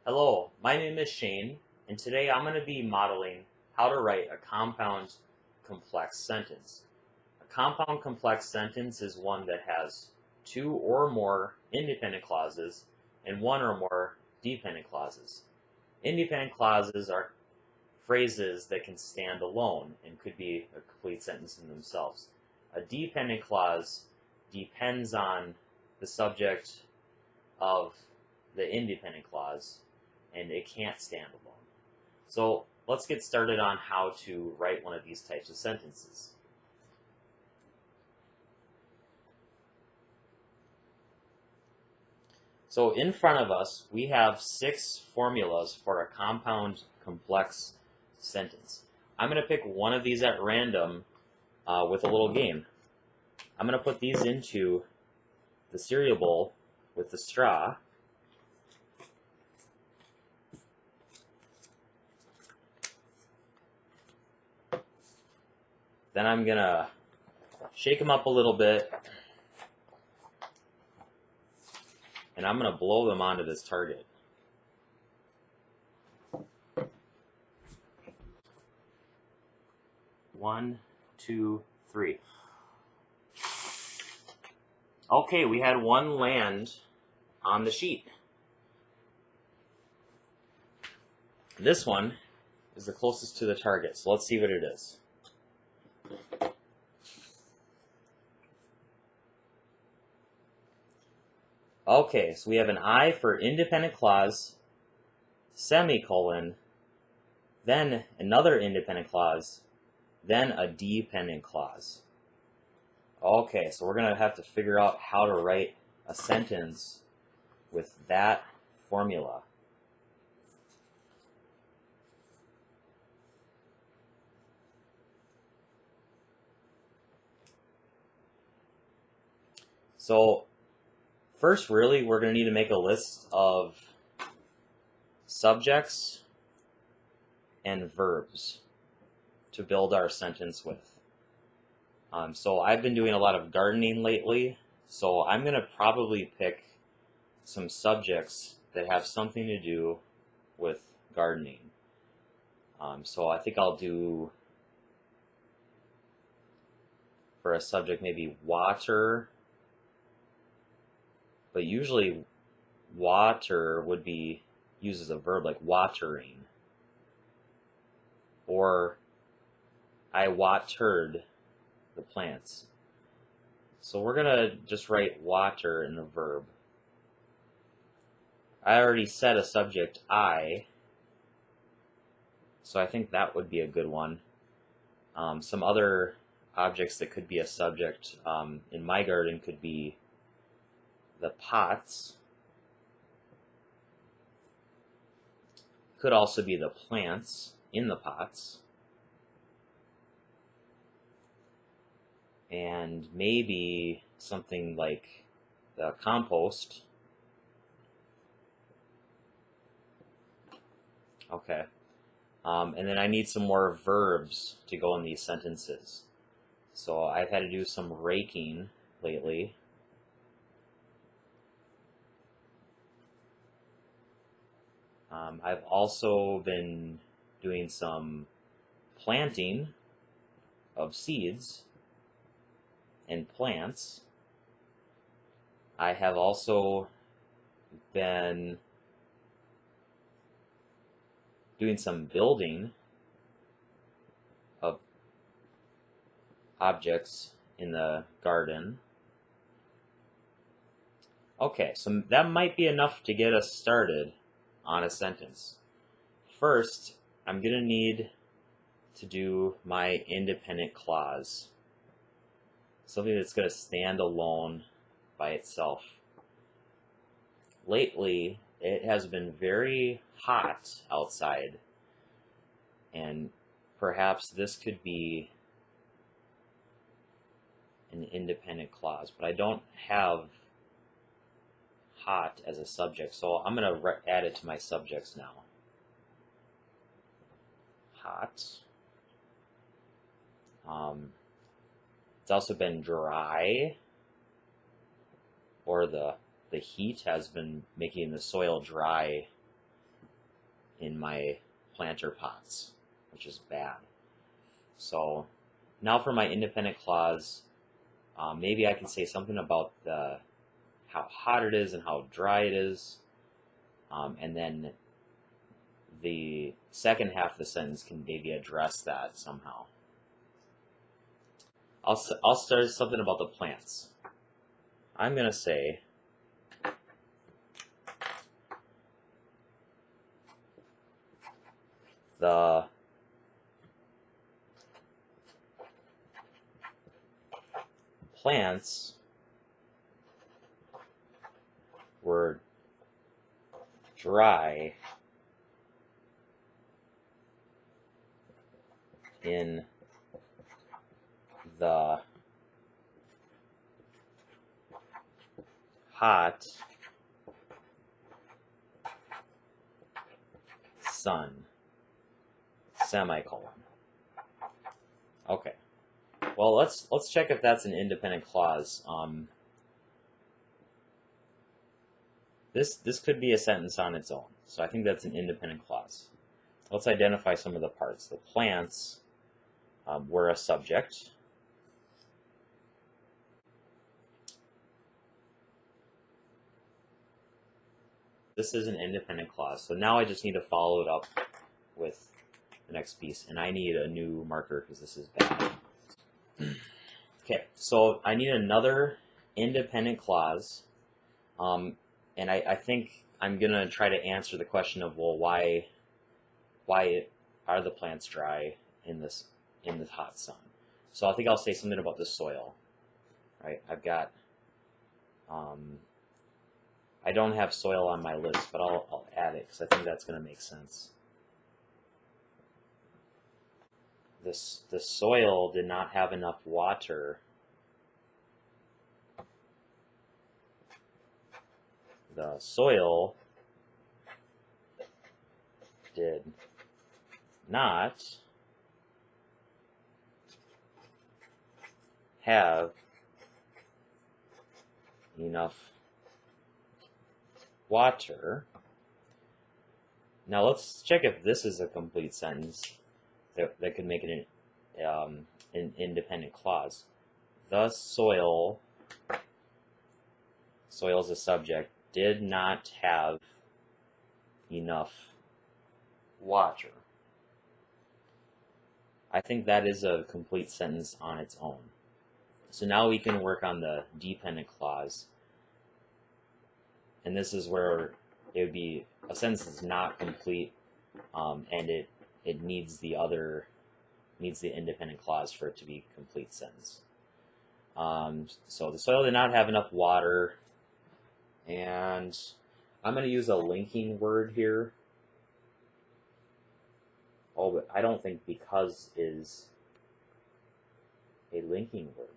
Hello, my name is Shane, and today I'm going to be modeling how to write a compound complex sentence. A compound complex sentence is one that has two or more independent clauses and one or more dependent clauses. Independent clauses are phrases that can stand alone and could be a complete sentence in themselves. A dependent clause depends on the subject of the independent clause, and it can't stand alone. So let's get started on how to write one of these types of sentences. So in front of us, we have 6 formulas for a compound complex sentence. I'm going to pick one of these at random with a little game. I'm going to put these into the cereal bowl with the straw. Then I'm going to shake them up a little bit, and I'm going to blow them onto this target. One, two, three. Okay, we had one land on the sheet. This one is the closest to the target, so let's see what it is. Okay, so we have an I for independent clause, semicolon, then another independent clause, then a dependent clause. Okay, so we're going to have to figure out how to write a sentence with that formula. So first, really, we're going to need to make a list of subjects and verbs to build our sentence with. So I've been doing a lot of gardening lately, so I'm going to probably pick some subjects that have something to do with gardening. So I think I'll do, for a subject, maybe water, but usually water would be used as a verb, like watering, or I watered the plants. So we're going to just write water in the verb. I already said a subject, I, so I think that would be a good one. Some other objects that could be a subject in my garden could be the pots. Could also be the plants in the pots. And maybe something like the compost. Okay. And then I need some more verbs to go in these sentences. So I've had to do some raking lately. I've also been doing some planting of seeds and plants. I have also been doing some building of objects in the garden. Okay, so that might be enough to get us started on a sentence. First, I'm going to need to do my independent clause, something that's going to stand alone by itself. Lately, it has been very hot outside, and perhaps this could be an independent clause, but I don't have hot as a subject, so I'm going to add it to my subjects now. Hot. It's also been dry, or the heat has been making the soil dry in my planter pots, which is bad. So now for my independent clause, maybe I can say something about how hot it is and how dry it is, and then the second half of the sentence can maybe address that somehow. I'll start something about the plants. I'm going to say the plants were dry in the hot sun, semicolon. Okay. Well, let's check if that's an independent clause. This could be a sentence on its own, so I think that's an independent clause. Let's identify some of the parts. The plants were a subject. This is an independent clause. So now I just need to follow it up with the next piece, and I need a new marker because this is bad. Okay, so I need another independent clause, and I think I'm gonna try to answer the question of, well, why are the plants dry in the hot sun? So I think I'll say something about the soil, right? I've got I don't have soil on my list, but I'll add it because I think that's going to make sense. The soil did not have enough water. The soil did not have enough water. Now let's check if this is a complete sentence that could make it an independent clause. The soil is a subject, did not have enough water. I think that is a complete sentence on its own. So now we can work on the dependent clause. And this is where it would be a sentence that's not complete, and it needs the independent clause for it to be a complete sentence. So the soil did not have enough water, and I'm going to use a linking word here. Oh, but I don't think because is a linking word.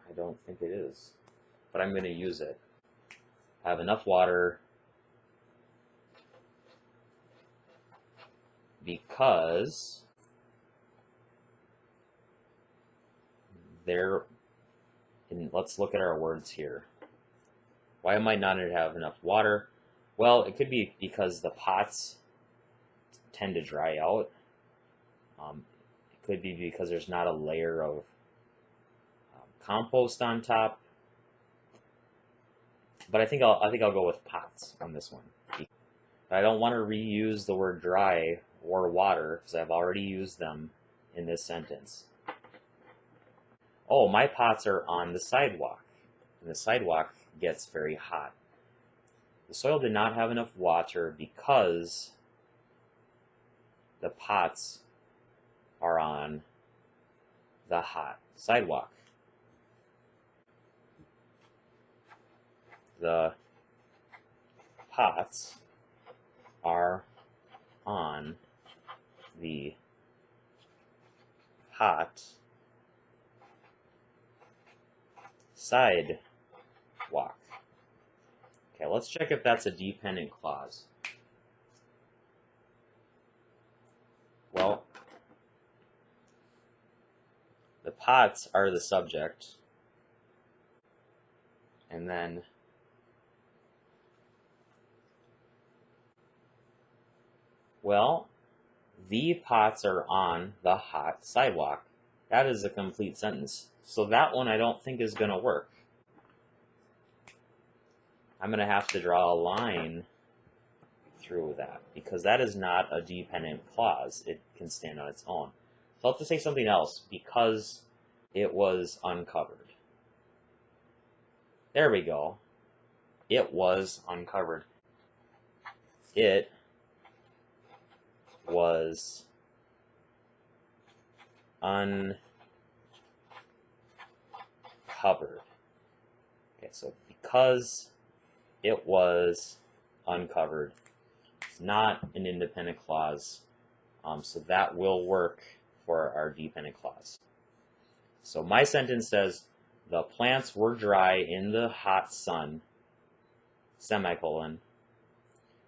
I don't think it is, but I'm going to use it. Have enough water because there, and let's look at our words here. Why might not it have enough water? Well, it could be because the pots tend to dry out. It could be because there's not a layer of compost on top. But I think I'll go with pots on this one. I don't want to reuse the word dry or water because I've already used them in this sentence. Oh, my pots are on the sidewalk, and the sidewalk gets very hot. The soil did not have enough water because the pots are on the hot sidewalk. The pots are on the hot sidewalk. Okay, let's check if that's a dependent clause. Well, the pots are the subject, and then Well, the pots are on the hot sidewalk. That is a complete sentence. So that one I don't think is going to work. I'm going to have to draw a line through that because that is not a dependent clause. It can stand on its own. So I'll have to say something else. Because it was uncovered. There we go. It was uncovered. It was uncovered. Okay, so because it was uncovered, it's not an independent clause, so that will work for our dependent clause. So my sentence says, the plants were dry in the hot sun, semicolon.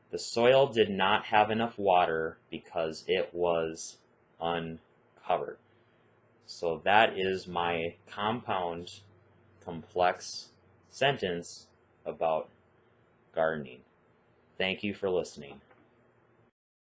The soil did not have enough water because it was uncovered. So that is my compound complex sentence about gardening. Thank you for listening.